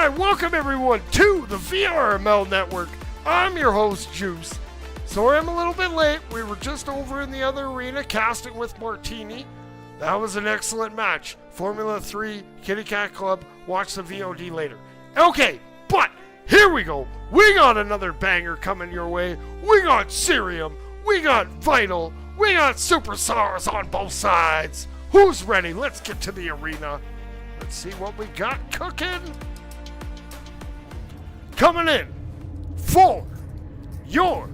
Alright, welcome everyone to the VRML network. I'm your host, Juice. Sorry I'm a little bit late. We were just over in the other arena casting with Martini. That was an excellent match. Formula 3, Kitty Cat Club. Watch the VOD later. Okay, but here we go. We got another banger coming your way. We got CeRium. We got Vital. We got superstars on both sides. Who's ready? Let's get to the arena. Let's see what we got cooking. Coming in for your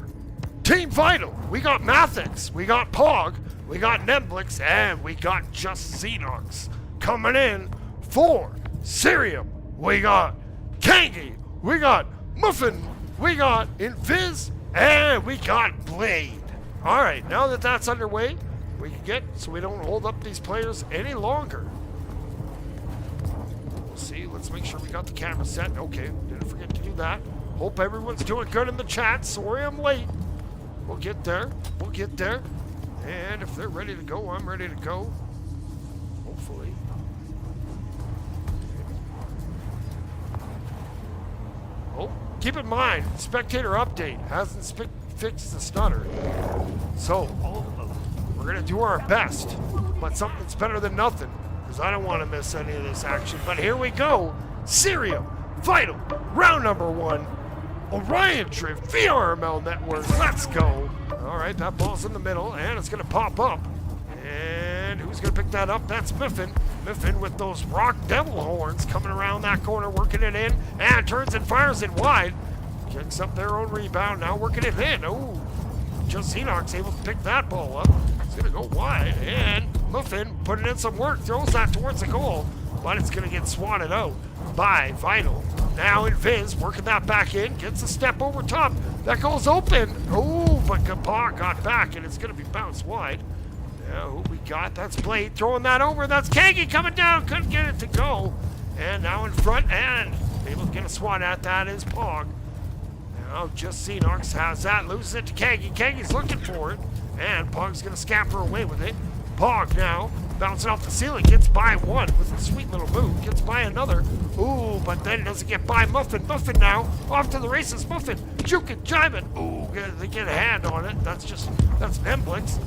Team Vital, we got Mathix, we got Pog, we got Nemblix, and we got Just Xenox. Coming in for CeRium, we got Kangi, we got Muffin, we got Invis, and we got Blade. Alright, now that that's underway, we can get so we don't hold up these players any longer. See, let's make sure we got the camera set. Okay, didn't forget to do that. Hope everyone's doing good in the chat. Sorry I'm late. We'll get there. We'll get there. And if they're ready to go, I'm ready to go. Hopefully. Oh, keep in mind, spectator update hasn't fixed the stutter. So, we're going to do our best. But something's better than nothing. Because I don't want to miss any of this action. But here we go. CeRium, Vital, round number 1. Orion Drift, VRML network. Let's go. All right, that ball's in the middle, and it's going to pop up. And who's going to pick that up? That's Muffin. Muffin with those rock devil horns coming around that corner, working it in, and turns and fires it wide. Kicks up their own rebound, now working it in. Oh, Just Xenox able to pick that ball up. It's going to go wide, and Muffin putting in some work, throws that towards the goal, but it's going to get swatted out by Vital. Now Invis working that back in, gets a step over top. That goal's open. Oh, but Kapah got back, and it's going to be bounced wide. Now who we got? That's Blade throwing that over. That's Kangi coming down, couldn't get it to go. And now in front, and able to get a swat at that is Pog. Now Just Xenox has that, loses it to Kangi. Kangi's looking for it. And Pog's going to scamper away with it. Pog now, bouncing off the ceiling, gets by one with a sweet little move, gets by another. Ooh, but then doesn't get by Muffin. Muffin now, off to the races. Muffin, juking, jiving. Ooh, they get a hand on it. That's Nemblix.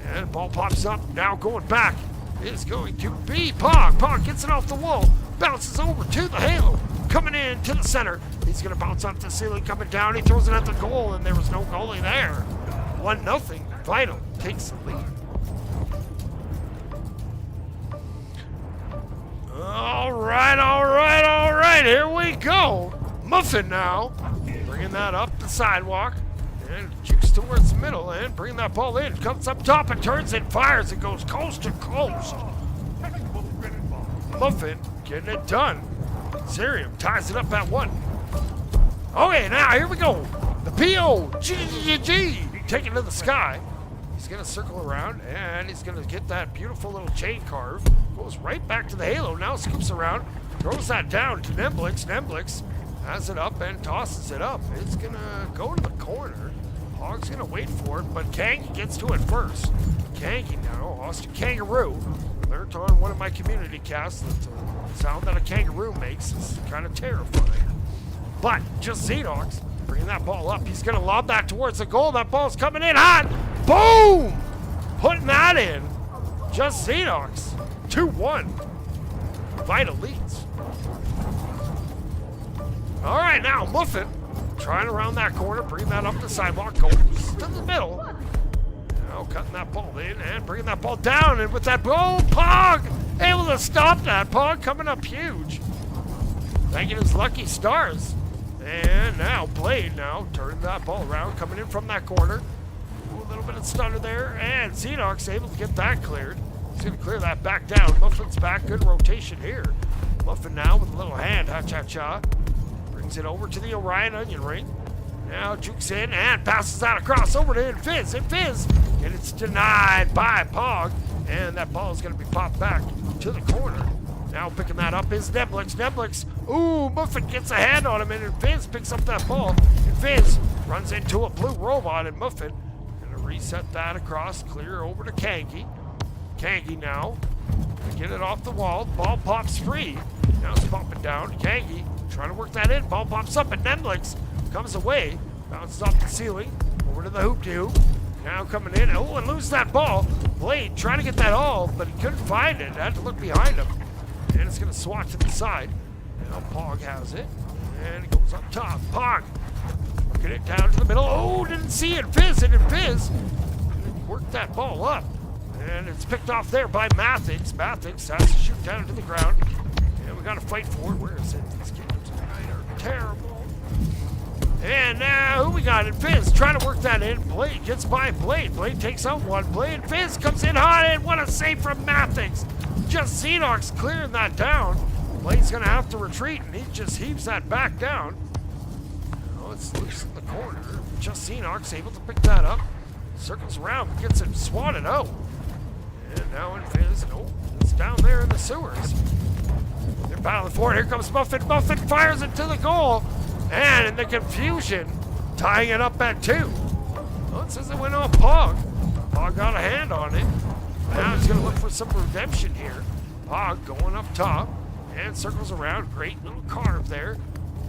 And the ball pops up, now going back. Is going to be Pog. Pog gets it off the wall, bounces over to the halo. Coming in to the center. He's going to bounce off the ceiling, coming down. He throws it at the goal, and there was no goalie there. 1-0. Vital takes the lead. All right, here we go. Muffin now, bringing that up the sidewalk, and jukes towards the middle, and bringing that ball in, comes up top and turns and fires, it goes coast to coast. Muffin getting it done. CeRium ties it up at 1. Okay, now here we go. The P.O.G. taking it to the sky. He's going to circle around, and he's going to get that beautiful little chain carve. Goes right back to the halo, now scoops around, throws that down to Nemblix. Nemblix has it up and tosses it up. It's going to go to the corner. Hog's going to wait for it, but Kangi gets to it first. Kangi now, Austin Kangaroo. Learned on one of my community casts that the sound that a kangaroo makes is kind of terrifying. But Just Xenox bringing that ball up. He's going to lob that towards the goal. That ball's coming in hot. Boom! Putting that in. Just Xenox. 2-1. Vital leads. All right, now Muffin trying around that corner, bringing that up the sidewalk, goes to the middle. Now cutting that ball in and bringing that ball down, and with that ball, Pog able to stop that. Pog coming up huge. Thanking his lucky stars. And now Blade now turning that ball around, coming in from that corner. Ooh, a little bit of stutter there, and Xenox able to get that cleared. He's going to clear that back down. Muffin's back. Good rotation here. Muffin now with a little hand. Ha-cha-cha. Brings it over to the Orion onion ring. Now jukes in and passes that across over to Invis. Invis. And it's denied by Pog. And that ball is going to be popped back to the corner. Now picking that up is Nemblix. Nemblix. Ooh, Muffin gets a hand on him. And Invis picks up that ball. Invis runs into a blue robot. And Muffin going to reset that across. Clear over to Kangi. Kangi now, get it off the wall. Ball pops free. Now it's popping down. Kangi trying to work that in. Ball pops up, and Nemblix comes away. Bounces off the ceiling. Over to the hoop-de-hoop. Now coming in. Oh, and lose that ball. Blade trying to get that all, but he couldn't find it. Had to look behind him. And it's going to swat to the side. Now Pog has it. And it goes up top. Pog. Get it down to the middle. Oh, didn't see it. Fizz. It didn't fizz. Worked that ball up. And it's picked off there by Mathix. Mathix has to shoot down to the ground. And we got to fight for it. Where is it? These games tonight are terrible. And now, who we got? And Fizz trying to work that in. Blade gets by Blade. Blade takes out one. Blade. Fizz comes in hot, and what a save from Mathix. Just Xenox clearing that down. Blade's going to have to retreat, and he just heaves that back down. Oh, it's loose in the corner. Just Xenox able to pick that up. Circles around, gets it swatted out. And now in Fizz, oh, it's down there in the sewers. They're battling for it. Here comes Muffin. Muffin fires it to the goal. And in the confusion, tying it up at 2. Well, it says it went off Pog. Pog got a hand on it. Now he's going to look for some redemption here. Pog going up top and circles around. Great little carve there.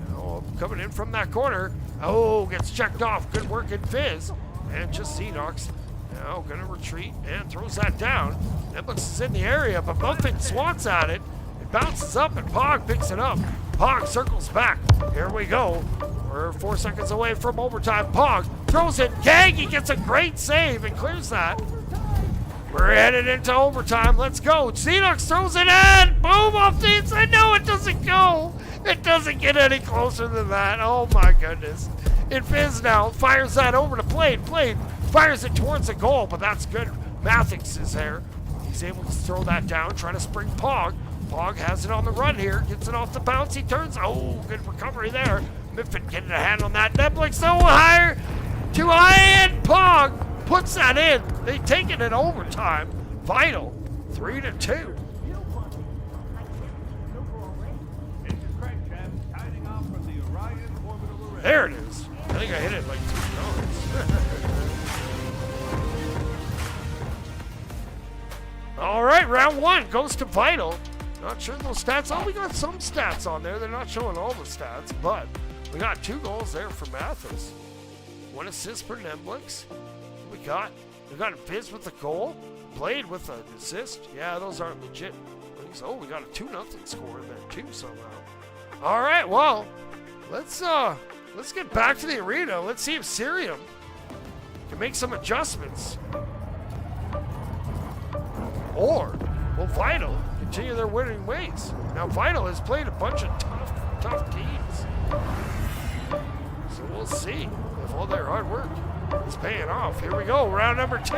Now coming in from that corner. Oh, gets checked off. Good work in Fizz. And just Xenox now going to retreat and throws that down. Nemblix is in the area, but Muffin swats at it. It bounces up and Pog picks it up. Pog circles back. Here we go. We're 4 seconds away from overtime. Pog throws it. Gangy gets a great save and clears that. We're headed into overtime. Let's go. Xenox throws it in. Boom, off the inside. No, it doesn't go. It doesn't get any closer than that. Oh, my goodness. It Fizz now. Fires that over to Blade. Blade fires it towards the goal, but that's good. Mathix is there. He's able to throw that down, trying to spring Pog. Pog has it on the run here. Gets it off the bounce. He turns. Oh, good recovery there. Miffin getting a hand on that. Nemblix so higher. Too high, and Pog puts that in. They take it in overtime. Vital. 3-2. There it is. I think I hit it like 2 yards. All right, round 1 goes to Vital. Not sure those stats. Oh, we got some stats on there. They're not showing all the stats, but we got 2 goals there for Mathis. 1 assist for Nemblix. We got Fizz with the goal. Blade with an assist. Yeah, those aren't legit. Oh, we got a 2-0 score in there too somehow. All right, well, let's get back to the arena. Let's see if CeRium can make some adjustments. Or will Vital continue their winning ways? Now, Vital has played a bunch of tough teams. So we'll see if all their hard work is paying off. Here we go, round number 2.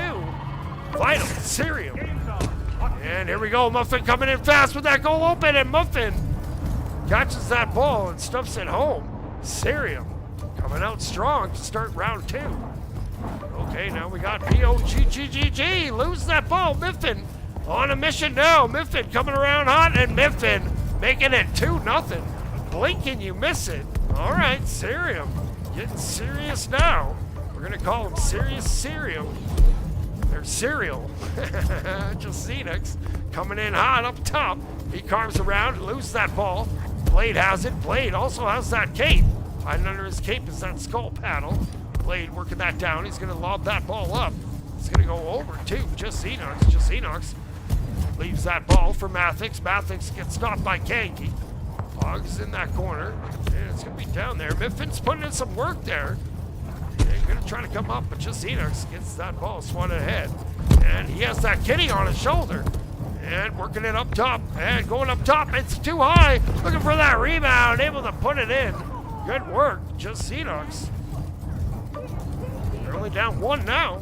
Vital, CeRium. And here we go, Muffin coming in fast with that goal open, and Muffin catches that ball and stuffs it home. CeRium coming out strong to start round 2. Okay, now we got P-O-G-G-G-G. Lose that ball. Miffin on a mission now. Miffin coming around hot, and Miffin making it 2-0. Blink and you miss it. All right, CeRium getting serious now. We're going to call him Serious CeRium. They're cereal. Just Xenox coming in hot up top. He carves around, loses that ball. Blade has it. Blade also has that cape. Hiding under his cape is that skull paddle. Blade working that down. He's going to lob that ball up. It's going to go over to just Xenox. Just Xenox leaves that ball for Mathix. Mathix gets stopped by Gangy. Pog's in that corner. And it's going to be down there. Miffin's putting in some work there. They're going to try to come up, but just Xenox gets that ball swatted ahead. And he has that kitty on his shoulder. And working it up top. And going up top. It's too high. Looking for that rebound. Able to put it in. Good work. Just Xenox. They're only down 1 now.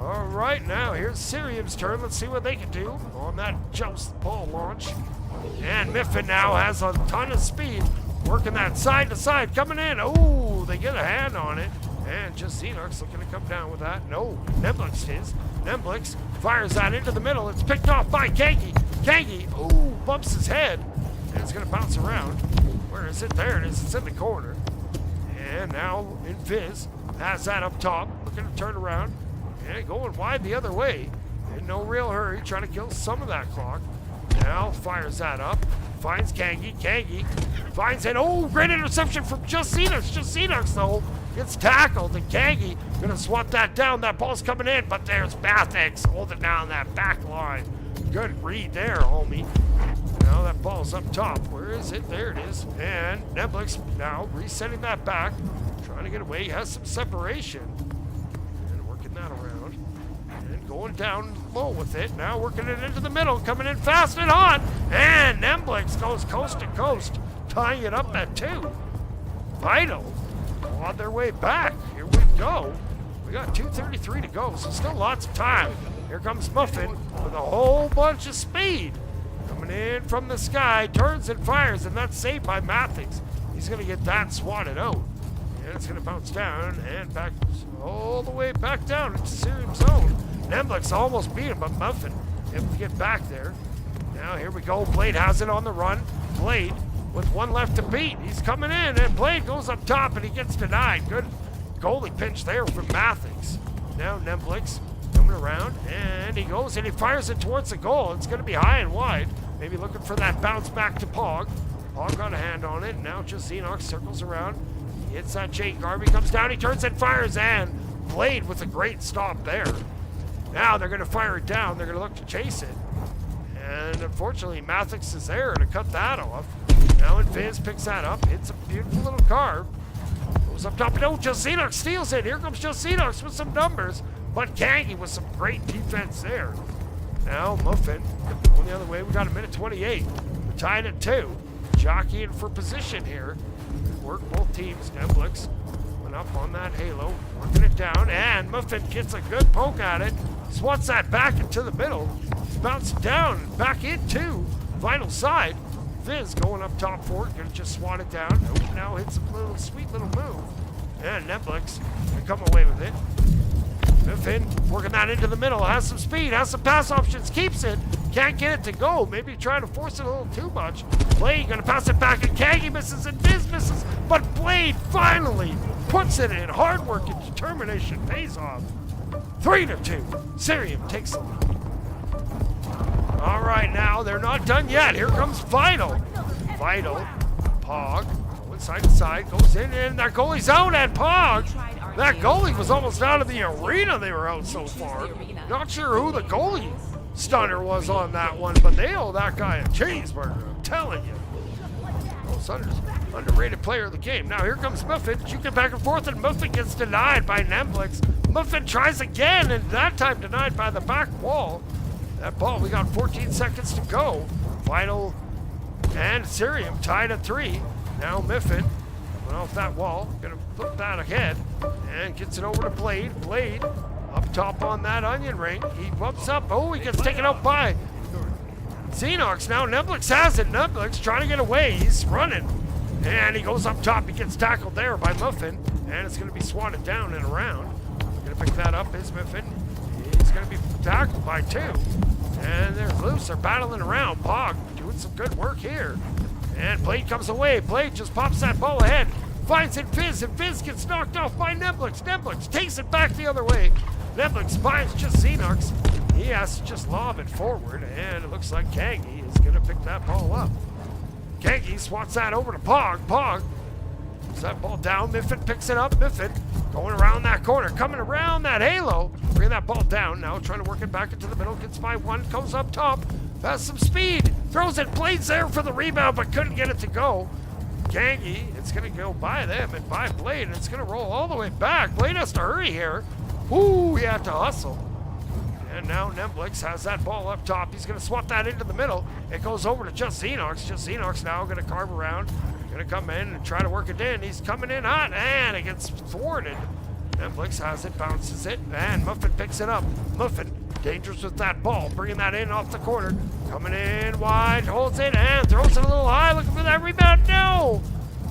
All right, now here's CeRium's turn. Let's see what they can do on that joust ball launch. And Miffin now has a ton of speed. Working that side to side. Coming in. Oh, they get a hand on it. And just Xenox looking to come down with that. No, Nemblix is. Nemblix fires that into the middle. It's picked off by Gangy. Gangy, oh, bumps his head. And it's going to bounce around. Where is it? There it is. It's in the corner. And now in Fizz has that up top. Looking to turn around. And going wide the other way. In no real hurry. Trying to kill some of that clock. Now fires that up. finds Kangi. Kangi finds it. Oh, great interception from Just Xenox. Just Xenox, though, gets tackled, and Kangi gonna swat that down. That ball's coming in, but there's Mathix holding down that back line. Good read there, homie. Now that ball's up top. Where is it? There it is. And Neblix now resetting that back, trying to get away. He has some separation. And working that around. And going down low with it. Now working it into the middle, coming in fast and hot. And Neblix goes coast to coast, tying it up at 2. Vital on their way back. Here we go. We got 2:33 to go, so still lots of time. Here comes Muffin with a whole bunch of speed. Coming in from the sky, turns and fires, and that's saved by Mathix. He's going to get that swatted out. And it's going to bounce down and back all the way back down into CeRium zone. Neblix almost beat him, but Muffin able to get back there. Now here we go. Blade has it on the run. Blade with one left to beat. He's coming in, and Blade goes up top, and he gets denied. Good goalie pinch there from Mathix. Now Neblix coming around, and he goes and he fires it towards the goal. It's going to be high and wide. Maybe looking for that bounce back to Pog. Pog got a hand on it. Now just Xenox circles around. He hits that Jake Garvey, comes down, he turns and fires, and Blade with a great stop there. Now they're going to fire it down. They're going to look to chase it. And unfortunately, Mathix is there to cut that off. Now Fizz picks that up, hits a beautiful little carve. Goes up top, and oh, Just Xenox steals it. Here comes Just Xenox with some numbers. But Kangi with some great defense there. Now Muffin going the other way. We got a minute 28. We're tied at 2. Jockeying for position here. Good work, both teams. Neblix went up on that halo, working it down, and Muffin gets a good poke at it. Swats that back into the middle. Bouncing down, back into Vital side. Fizz going up top for it. Gonna just swat it down. Oh, now hits a little sweet little move. And Neblix can come away with it. Muffin working that into the middle, has some speed, has some pass options, keeps it, can't get it to go, maybe trying to force it a little too much. Blade gonna pass it back, and Kangi misses, and Fizz misses, but Blade finally puts it in. Hard work and determination pays off. 3-2, CeRium takes the lead. All right, now they're not done yet. Here comes Vital. Vital, Pog, going side to side, goes in, and that goalie's out, and Pog. That goalie was almost out of the arena. They were out so far. Not sure who the goalie stunner was on that one, but they owe that guy a cheeseburger. I'm telling you. Oh, Sutter's underrated player of the game. Now here comes Muffin. Shooting back and forth, and Muffin gets denied by Neblix. Muffin tries again, and that time denied by the back wall. That ball, we got 14 seconds to go. Vital and CeRium tied at 3. Now Muffin off that wall, gonna flip that ahead, and gets it over to Blade. Blade up top on that onion ring. He bumps up. Oh, he gets taken out by Xenox. Now Neblix has it. Neblix trying to get away. He's running, and he goes up top. He gets tackled there by Muffin, and it's gonna be swatted down and around. Gonna pick that up is Muffin. He's gonna be tackled by 2, and they're loose. They're battling around. Pog doing some good work here. And Blade comes away. Blade just pops that ball ahead. Finds it Fizz, and Fizz gets knocked off by Neblix. Neblix takes it back the other way. Neblix finds just Xenox. He has to just lob it forward, and it looks like Kangi is going to pick that ball up. Kangi swats that over to Pog. Pog puts that ball down. Muffin picks it up. Muffin going around that corner, coming around that halo. Bring that ball down now, trying to work it back into the middle. Gets by 1, goes up top. Has some speed, throws it, Blade's there for the rebound, but couldn't get it to go. Kangi, it's going to go by them and by Blade, and it's going to roll all the way back. Blade has to hurry here. Ooh, he had to hustle. And now Neblix has that ball up top. He's going to swap that into the middle. It goes over to Just Xenox. Just Xenox now going to carve around, going to come in and try to work it in. He's coming in hot, and it gets thwarted. Neblix has it, bounces it, and Muffin picks it up. Muffin, dangerous with that ball, bringing that in off the corner. Coming in wide, holds it, and throws it a little high, looking for that rebound. No!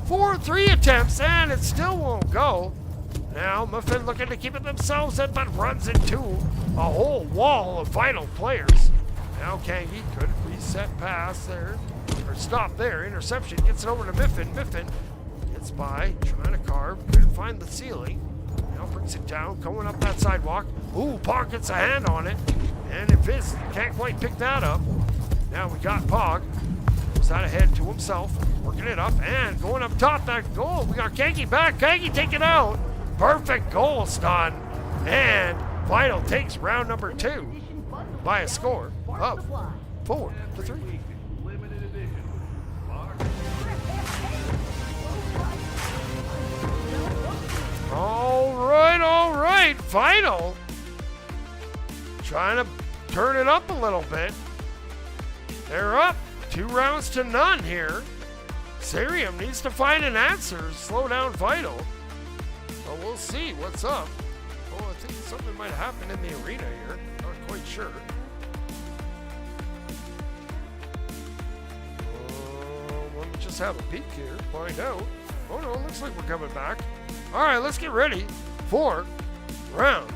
4-3 attempts, and it still won't go. Now Muffin looking to keep it themselves in, but runs into a whole wall of Vital players. Now Kangi could reset pass there, or stop there. Interception, gets it over to Muffin. Muffin gets by, trying to carve, couldn't find the ceiling. Now brings it down, going up that sidewalk. Ooh, Pog gets a hand on it. And if Fizz can't quite pick that up. Now we got Pog. throws that ahead to himself, working it up, and going up top, that goal. We got Kangi back. Kangi taken out. Perfect goal stun. And Vital takes round number 2 by a score of 4-3. All right. Vital trying to turn it up a little bit. They're up 2 rounds to none here. CeRium needs to find an answer. Slow down Vital. But we'll see what's up. Oh, I think something might happen in the arena here. Not quite sure. Let me just have a peek here. Find out. Oh no, looks like we're coming back. All right, let's get ready for round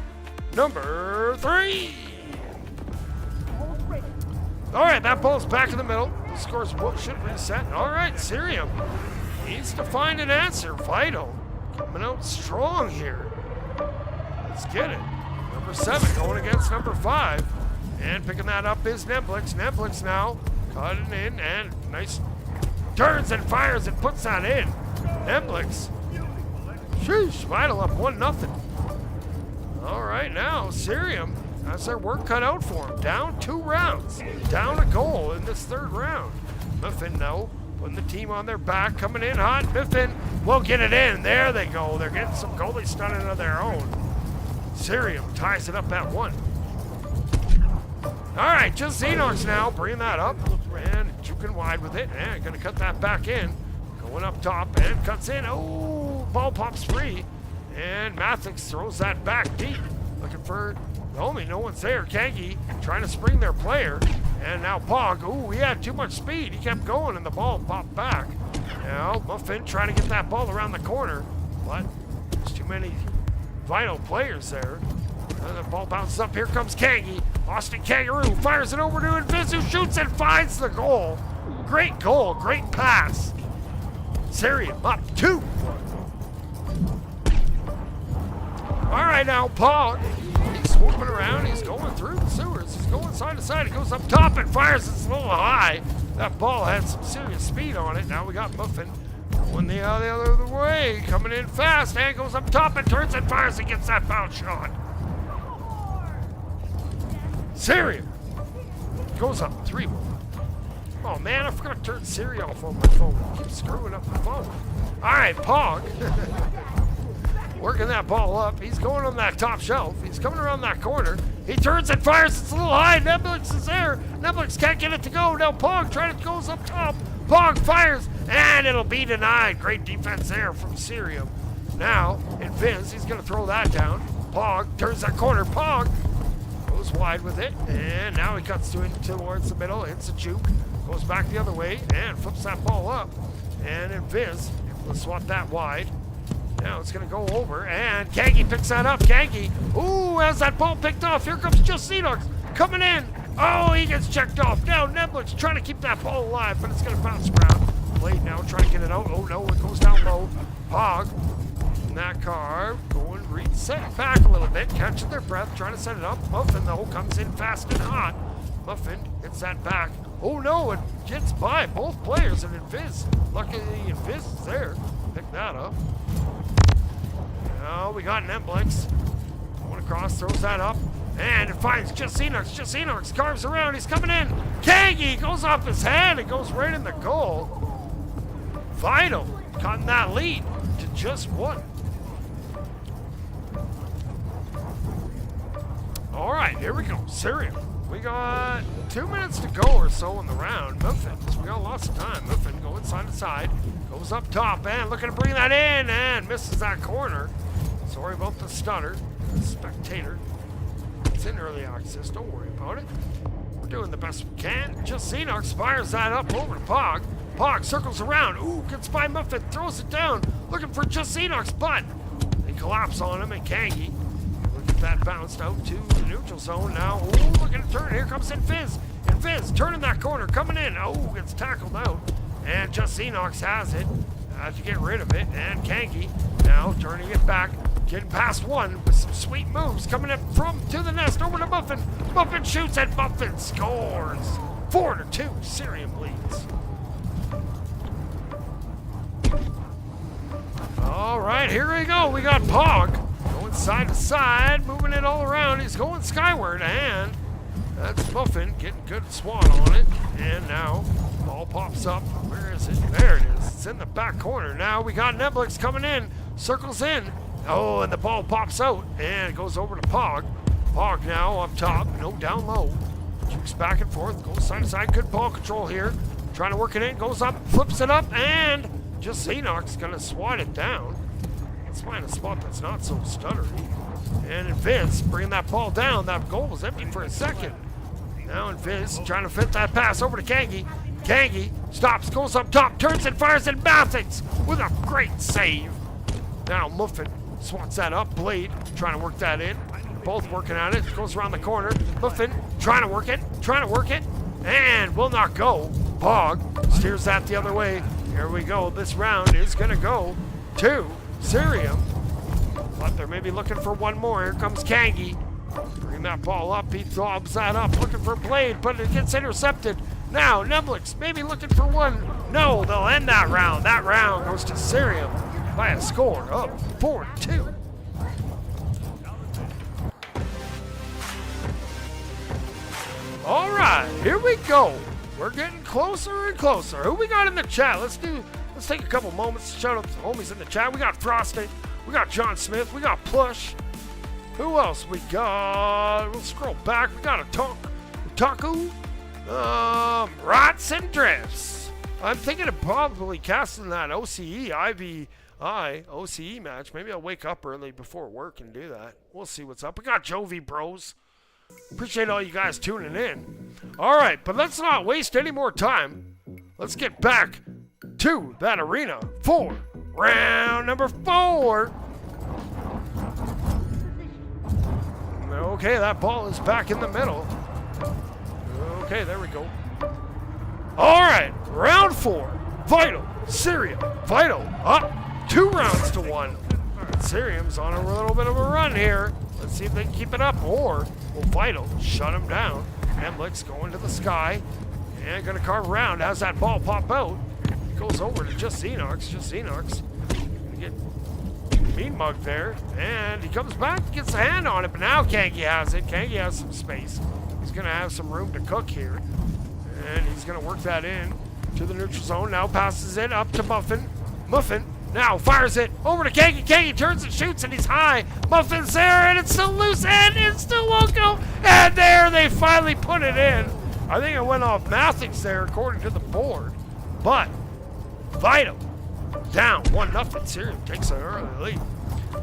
number 3. All right, that ball's back in the middle. The scores should reset. All right, CeRium needs to find an answer. Vital coming out strong here. Let's get it. Number 7 going against number 5. And picking that up is Nemblix. Nemblix now cutting in and nice turns and fires and puts that in. Nemblix. Sheesh, Vital up 1-0. All right, now CeRium has their work cut out for him. Down 2 rounds. Down a goal in this 3rd round. Miffin, though, putting the team on their back, coming in hot. Miffin will get it in. There they go. They're getting some goalie stunning of their own. CeRium ties it up at 1. All right, just Xenox now bringing that up and juking wide with it. And going to cut that back in. Going up top and cuts in. Oh, ball pops free. And Mathix throws that back deep. Looking for homie. No one's there. Kangi trying to spring their player. And now Pog. Ooh, he had too much speed. He kept going and the ball popped back. Now Muffin trying to get that ball around the corner. But there's too many Vital players there. And the ball bounces up. Here comes Kangi. Austin Kangaroo fires it over to Invis, who shoots and finds the goal. Great goal. Great pass. CeRium up 2. All right, now Pog. He's swooping around. He's going through the sewers. He's going side to side. He goes up top and fires it a little high. That ball had some serious speed on it. Now we got Muffin going the other way. Coming in fast and goes up top and turns and fires and gets that bounce shot. CeRium goes up 3-1. Oh man, I forgot to turn Siri off on my phone. I keep screwing up the phone. All right, Pog. Working that ball up. He's going on that top shelf. He's coming around that corner. He turns and fires. It's a little high. Nemblix is there. Nemblix can't get it to go. Now Pog trying to goes up top. Pog fires, and it'll be denied. Great defense there from CeRium. Now, in Vince, he's going to throw that down. Pog turns that corner. Pog goes wide with it, and now he cuts towards the middle. Hits a juke. Goes back the other way, and flips that ball up. And in Vince, able to swat that wide. Now it's going to go over, and Kangi picks that up. Kangi, ooh, has that ball picked off. Here comes just Xenox coming in. Oh, he gets checked off. Now Nemblix trying to keep that ball alive, but it's going to bounce around. Blade now trying to get it out. Oh, no, it goes down low. Pog in that car, going reset back a little bit, catching their breath, trying to set it up. Muffin, though, comes in fast and hot. Muffin gets that back. Oh, no, it gets by both players, and Invis. Luckily, Invis is there. Pick that up. Now we got Nemblix. Going across, throws that up. And it finds just Xenox. Just Xenox carves around. He's coming in. Kangi goes off his head and goes right in the goal. Vital cutting that lead to just 1. All right, here we go. CeRium. We got 2 minutes to go or so in the round. Muffin, we got lots of time. Muffin going side to side. Goes up top and looking to bring that in and misses that corner. Sorry about the stutter. Spectator. It's in early access. Don't worry about it. We're doing the best we can. Just Xenox fires that up over to Pog. Pog circles around. Ooh, gets by Muffin. Throws it down. Looking for just Xenox, but they collapse on him and Kangi. Look at that bounced out to the neutral zone now. Ooh, looking to turn. Here comes Invis. Invis turning that corner. Coming in. Oh, gets tackled out. And just Xenox has it. Has to get rid of it. And Kangi now turning it back. Getting past 1 with some sweet moves. Coming up to the nest over to Muffin. Muffin shoots and Muffin scores. 4-2. CeRium leads. All right, here we go. We got Pog going side to side, moving it all around. He's going skyward, and that's Muffin getting good swat on it. And now ball pops up. Where is it? There it is. It's in the back corner. Now we got Neblix coming in, circles in. Oh, and the ball pops out, and it goes over to Pog. Pog now up top, no down low. Jukes back and forth, goes side to side. Good ball control here. Trying to work it in, goes up, flips it up, and just Xenox gonna swat it down. Let's find a spot that's not so stuttery. And Vince bringing that ball down. That goal was empty for a second. Now Vince trying to fit that pass over to Kangi. Kangi stops, goes up top, turns and fires, and Mathix with a great save. Now Muffin swats that up. Blade trying to work that in. Both working on it. Goes around the corner. Muffin trying to work it, and will not go. Pog steers that the other way. Here we go. This round is going to go to CeRium. But they're maybe looking for one more. Here comes Kangi. Bring that ball up. He throbs that up, looking for Blade, but it gets intercepted. Now, Neblix maybe looking for one. No, they'll end that round. That round goes to CeRium by a score of 4-2. All right, here we go. We're getting closer and closer. Who we got in the chat? Let's take a couple moments to shout out the homies in the chat. We got Frosty, we got John Smith, we got Plush. Who else we got? We'll scroll back. We got a Taku, Rots and Drifts. I'm thinking of probably casting that OCE, OCE match. Maybe I'll wake up early before work and do that. We'll see what's up. We got Jovi Bros. Appreciate all you guys tuning in. All right, but let's not waste any more time. Let's get back to that arena for round number 4. Okay, that ball is back in the middle. Okay, there we go. All right, round 4. Vital, CeRium. Vital up 2 rounds to 1. CeRium's on a little bit of a run here. Let's see if they can keep it up, or will Vital shut him down. Neblix going to the sky and going to carve around. Has that ball pop out. It goes over to just Xenox. Gonna get mean mugged there. And he comes back, gets a hand on it, but now Kangi has it. Kangi has some space. He's going to have some room to cook here. And he's going to work that in to the neutral zone. Now passes it up to Muffin. Muffin now fires it over to Kangi. Kangi turns and shoots, and he's high. Muffin's there, and it's still loose, and it still won't go. And there, they finally put it in. I think it went off Mathix there, according to the board. But Vital down 1-0. CeRium takes an early lead.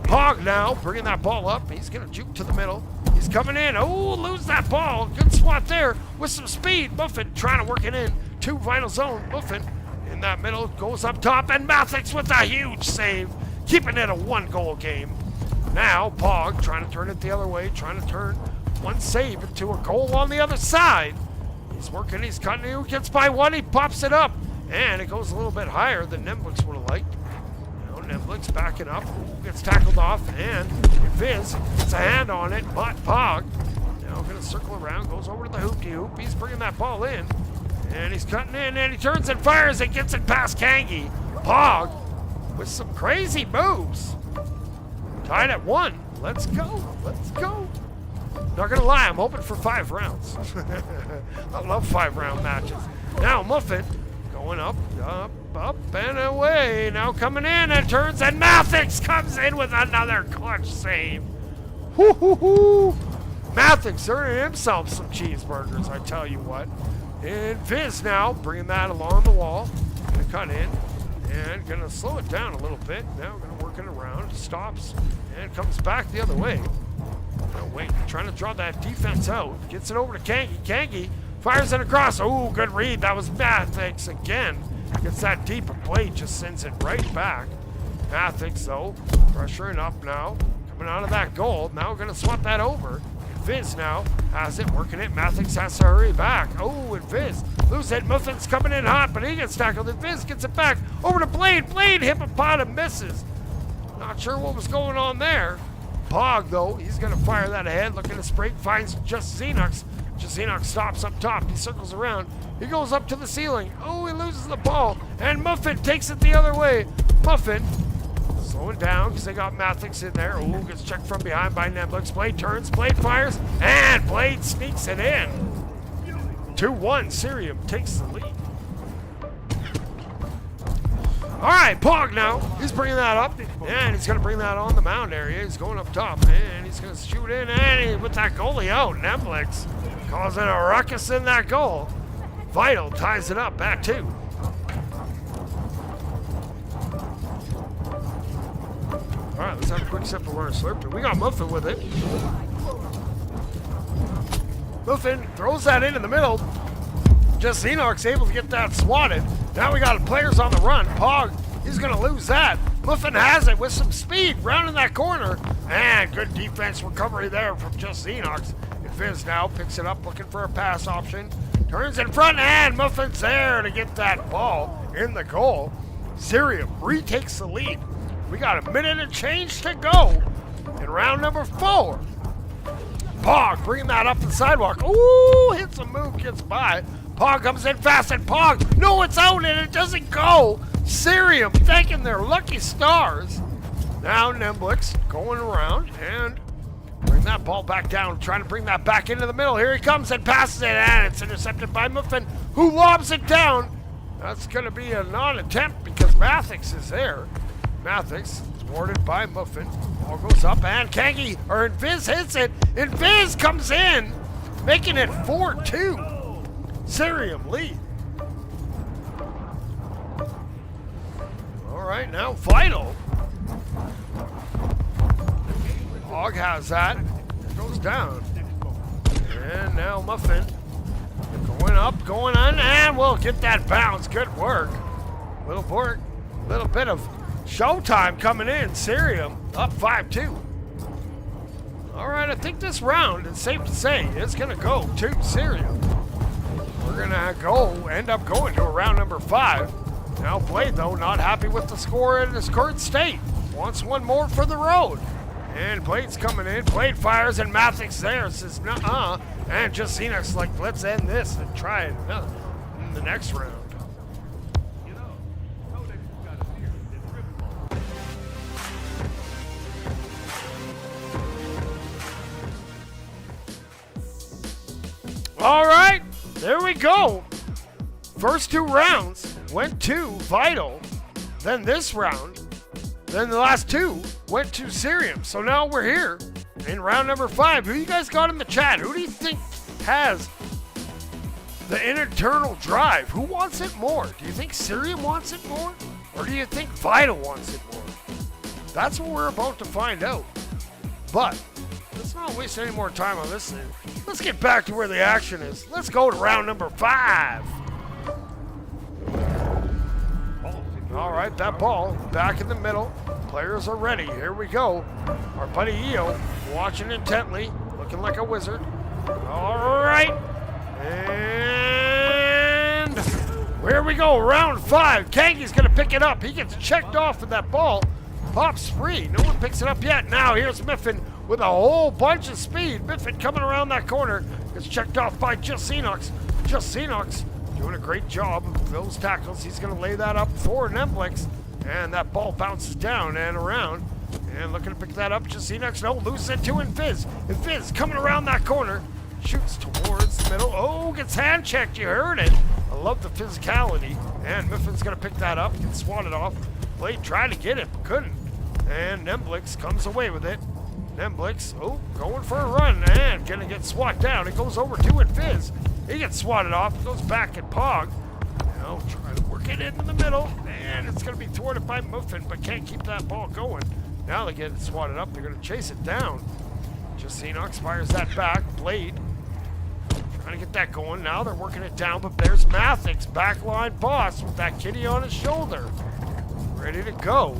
Pog now bringing that ball up. He's going to juke to the middle. He's coming in. Oh, lose that ball. Good swat there with some speed. Muffin trying to work it in to Vital zone. Muffin in that middle, goes up top, and Mathix with a huge save, keeping it a 1-goal game. Now, Pog trying to turn it the other way, trying to turn one save into a goal on the other side. He's working, he's cutting, he gets by 1, he pops it up, and it goes a little bit higher than Neblix would have liked. Now, Neblix backing up, gets tackled off, and Viz gets a hand on it, but Pog now going to circle around, goes over to the hoop-de-hoop, he's bringing that ball in. And he's cutting in, and he turns and fires and gets it past Kangi. Pog with some crazy moves. Tied at 1. Let's go. Let's go. Not going to lie, I'm hoping for 5 rounds. I love 5-round matches. Now Muffin going up, and away. Now coming in and turns, and Mathix comes in with another clutch save. Woo-hoo-hoo. Mathix earning himself some cheeseburgers, I tell you what. And Viz now bringing that along the wall. Gonna cut in and gonna slow it down a little bit. Now gonna work it around. Stops and comes back the other way. Oh, wait, trying to draw that defense out. Gets it over to Kangi. Kangi fires it across. Oh, good read. That was Mathix again. Gets that deep, and Blade just sends it right back. Mathix, though, pressuring up now. Coming out of that goal. Now gonna swap that over. Viz now has it, working it. Mathix has to hurry back. Oh, and Viz lose it. Muffin's coming in hot, but he gets tackled. And Viz gets it back over to Blade. Blade hippopotam misses. Not sure what was going on there. Pog, though, he's going to fire that ahead. Looking to spring, finds just Xenox. Just Xenox stops up top. He circles around. He goes up to the ceiling. Oh, he loses the ball. And Muffin takes it the other way. Muffin Slowing down because they got Mathix in there. Ooh, gets checked from behind by Nemblix. Blade turns, Blade fires, and Blade sneaks it in. 2-1, CeRium takes the lead. All right, Pog now. He's bringing that up, and he's going to bring that on the mound area. He's going up top, and he's going to shoot in, and he, with that goalie out, Nemblix causing a ruckus in that goal. Vital ties it up, back two. All right, let's have a quick sip of our Slurpee. We got Muffin with it. Muffin throws that into the middle. Just Enoch's able to get that swatted. Now we got players on the run. Pog, he's going to lose that. Muffin has it with some speed, rounding that corner. And good defense recovery there from Just Enoch's. And Fizz now picks it up, looking for a pass option. Turns in front, and Muffin's there to get that ball in the goal. CeRium retakes the lead. We got a minute and change to go in round number 4. Pog bringing that up the sidewalk. Ooh, hits a move, gets by. Pog comes in fast, and Pog, no, it's out, and it doesn't go. CeRium thanking their lucky stars. Now Nemblix going around and bring that ball back down, trying to bring that back into the middle. Here he comes and passes it, and it's intercepted by Muffin, who lobs it down. That's going to be a non-attempt because Mathix is there. Mathix is warded by Muffin. Ball goes up, and Viz hits it, and Viz comes in, making it 4-2. CeRium lead. All right, now Vital. Hog has that. It goes down. And now Muffin going up, going on, and we'll get that bounce. Good work. Little bit of showtime coming in. CeRium up 5-2. All right, I think this round, it's safe to say, is going to go to CeRium. We're going to end up going to a round number 5. Now Blade, though, not happy with the score in his current state. Wants one more for the road. And Blade's coming in. Blade fires, and Mathix there says, nuh-uh. And just Enoch's like, let's end this and try it in the next round. All right, there we go. First 2 rounds went to Vital. Then this round, then the last 2 went to CeRium. So now we're here in round number 5. Who you guys got in the chat? Who do you think has the internal drive? Who wants it more? Do you think CeRium wants it more? Or do you think Vital wants it more? That's what we're about to find out. But let's not waste any more time on this thing. Let's get back to where the action is. Let's go to round number 5. All right, that ball back in the middle. Players are ready. Here we go. Our buddy EO watching intently, looking like a wizard. All right. And here we go. Round 5. Kangi's going to pick it up. He gets checked off with that ball. Pops free. No one picks it up yet. Now here's Miffin with a whole bunch of speed. Miffin coming around that corner. Gets checked off by Just Enoch's. Just Enoch's doing a great job of those tackles. He's going to lay that up for Nemblix. And that ball bounces down and around. And looking to pick that up. Just Enoch's, no, loses it to Fizz. And Fizz coming around that corner. Shoots towards the middle. Oh, gets hand checked. You heard it. I love the physicality. And Miffin's going to pick that up. Gets swatted off. Blade tried to get it, but couldn't. And Nemblix comes away with it. Nemblix, oh, going for a run. And going to get swatted down. It goes over to Fizz. He gets swatted off. Goes back at Pog. Now trying to work it into the middle. And it's going to be thwarted by Muffin, but can't keep that ball going. Now they get it swatted up. They're going to chase it down. Just Enoch fires that back. Blade trying to get that going. Now they're working it down, but there's Mathix, backline boss, with that kitty on his shoulder. Ready to go.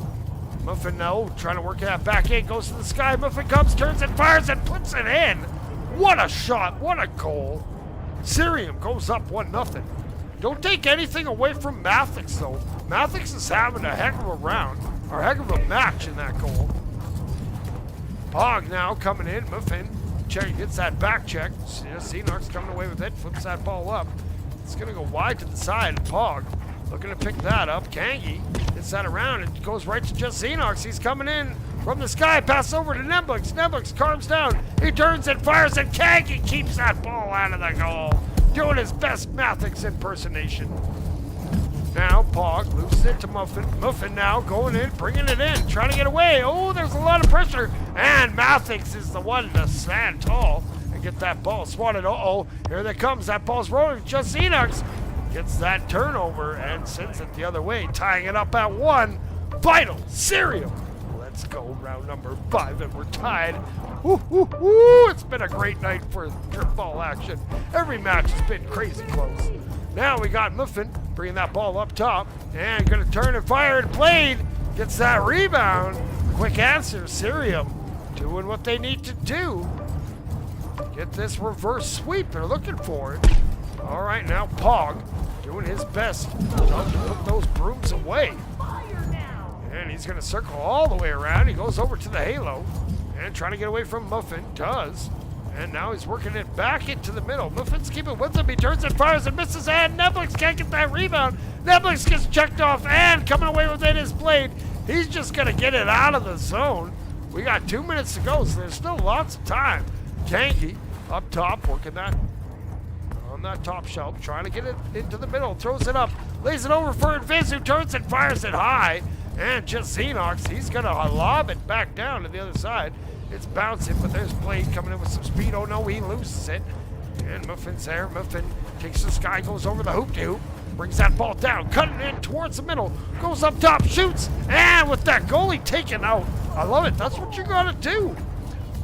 Muffin now trying to work that back in. Goes to the sky. Muffin comes, turns and fires and puts it in. What a shot. What a goal. CeRium goes up 1-0. Don't take anything away from Mathix, though. Mathix is having a heck of a round, or a heck of a match in that goal. Pog now coming in. Muffin gets that back check. Enoch's coming away with it. Flips that ball up. It's going to go wide to the side. Pog looking to pick that up. Kangi gets that around and goes right to just Xenox. He's coming in from the sky, passes over to Nemblix. Nemblix calms down. He turns and fires, and Kangi keeps that ball out of the goal, doing his best Mathix impersonation. Now Pog loses it to Muffin. Muffin now going in, bringing it in, trying to get away. Oh, there's a lot of pressure, and Mathix is the one to stand tall and get that ball swatted. Uh-oh, here they comes. That ball's rolling. Just Xenox gets that turnover and sends it the other way, tying it up at 1. Vital, CeRium. Let's go, round number 5, and we're tied. Woo, woo, woo. It's been a great night for drip ball action. Every match has been crazy close. Now we got Muffin bringing that ball up top and going to turn and fire, and Blade gets that rebound. Quick answer, CeRium doing what they need to do. Get this reverse sweep. They're looking for it. All right, now Pog doing his best to put those brooms away. And he's going to circle all the way around. He goes over to the Halo and trying to get away from Muffin. Does. And now he's working it back into the middle. Muffin's keeping with him. He turns and fires and misses, and Nemblix can't get that rebound. Nemblix gets checked off, and coming away with it is Blade. He's just going to get it out of the zone. We got 2 minutes to go, so there's still lots of time. Kangi up top, working that on that top shelf, trying to get it into the middle. Throws it up, lays it over for Invis, who turns and fires it high. And just Xenox, he's going to lob it back down to the other side. It's bouncing, but there's Blade coming in with some speed. Oh no, he loses it. And Muffin's there. Muffin takes the sky, goes over the hoop-de-hoop, brings that ball down, cutting in towards the middle, goes up top, shoots, and with that goalie taken out. I love it. That's what you gotta do.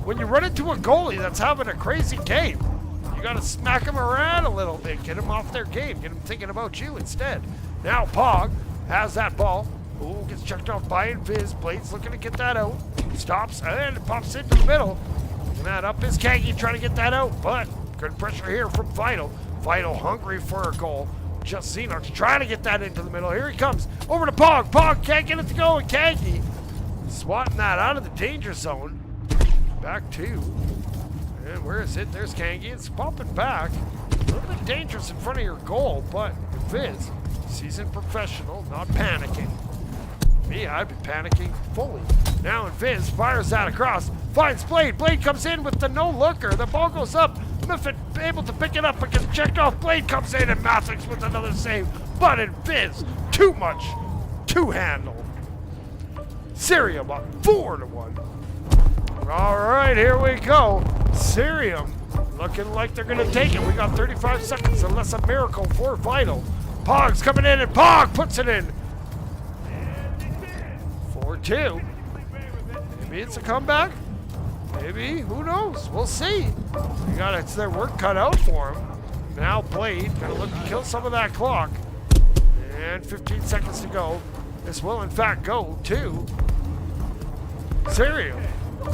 When you run into a goalie that's having a crazy game, you gotta smack him around a little bit, get him off their game, get him thinking about you instead. Now Pog has that ball. Ooh, gets checked off by Invis. Blade's looking to get that out. Stops and it pops into the middle. Looking that up is Kangi trying to get that out, but good pressure here from Vital. Vital hungry for a goal. Just Xenox trying to get that into the middle. Here he comes over to Pog. Pog can't get it to go, and Kangi swatting that out of the danger zone. Back two. And where is it? There's Kangi. It's popping back. A little bit dangerous in front of your goal, but Viz, seasoned professional, not panicking. Me, I'd be panicking fully. Now Invis fires that across, finds Blade. Blade comes in with the no-looker. The ball goes up. Muffin able to pick it up, but gets checked off. Blade comes in, and Mathix with another save. But Invis, too much to handle. CeRium up 4-1. All right, here we go. CeRium looking like they're going to take it. We got 35 seconds unless a miracle for Vital. Pog's coming in, and Pog puts it in. 4-2. Maybe it's a comeback. Maybe. Who knows? We'll see. It's their work cut out for them. Now Blade gonna look to kill some of that clock. And 15 seconds to go. This will in fact go to CeRium.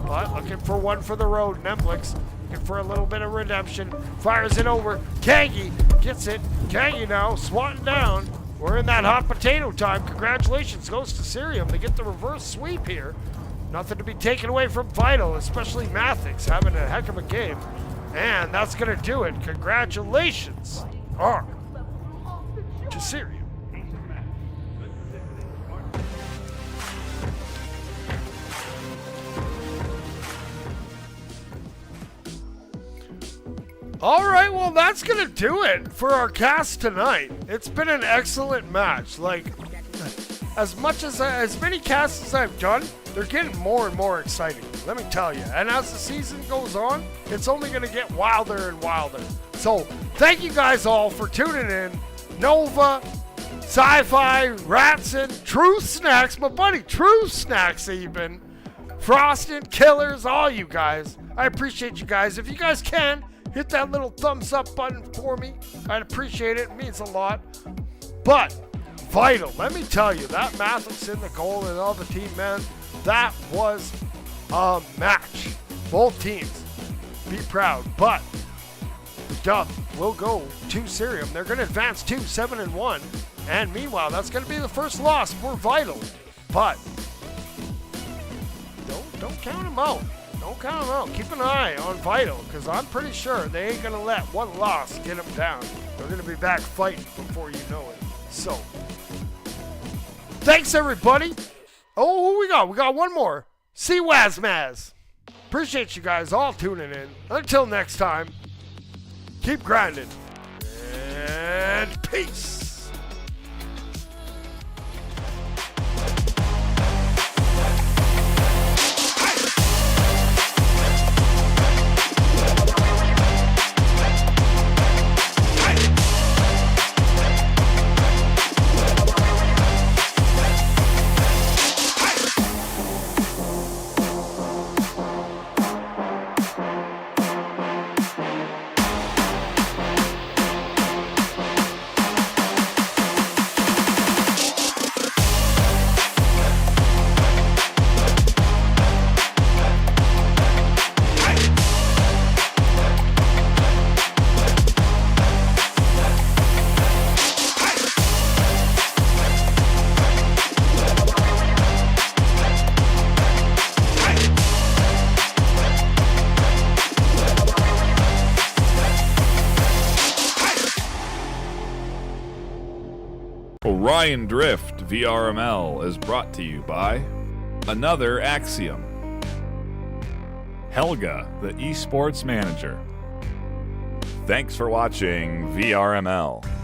But looking for one for the road. Nemblix looking for a little bit of redemption. Fires it over. Kangi gets it. Kangi now swatting down. We're in that hot potato time. Congratulations goes to CeRium. They get the reverse sweep here. Nothing to be taken away from Vital, especially Mathix having a heck of a game. And that's going to do it. Congratulations are to CeRium. All right, well, that's going to do it for our cast tonight. It's been an excellent match. Like, as many casts as I've done, they're getting more and more exciting, let me tell you. And as the season goes on, it's only going to get wilder and wilder. So, thank you guys all for tuning in. Nova, Sci-Fi, Ratson, Truth Snacks, my buddy Truth Snacks even, Frosted, Killers, all you guys. I appreciate you guys. If you guys can, hit that little thumbs up button for me. I'd appreciate it. It means a lot. But Vital, let me tell you, that Mathix in the goal and all the team, man, that was a match. Both teams, be proud. But the dub will go to CeRium. They're going to advance to 7-1. And meanwhile, that's going to be the first loss for Vital. But don't count them out. Don't count them out. Keep an eye on Vital, because I'm pretty sure they ain't going to let one loss get them down. They're going to be back fighting before you know it. So, Thanks, everybody. Oh, who we got? We got one more. CWazmaz. Appreciate you guys all tuning in. Until next time, keep grinding. And peace. Orion Drift VRML is brought to you by Another Axiom, Helga, the esports manager. Thanks for watching VRML.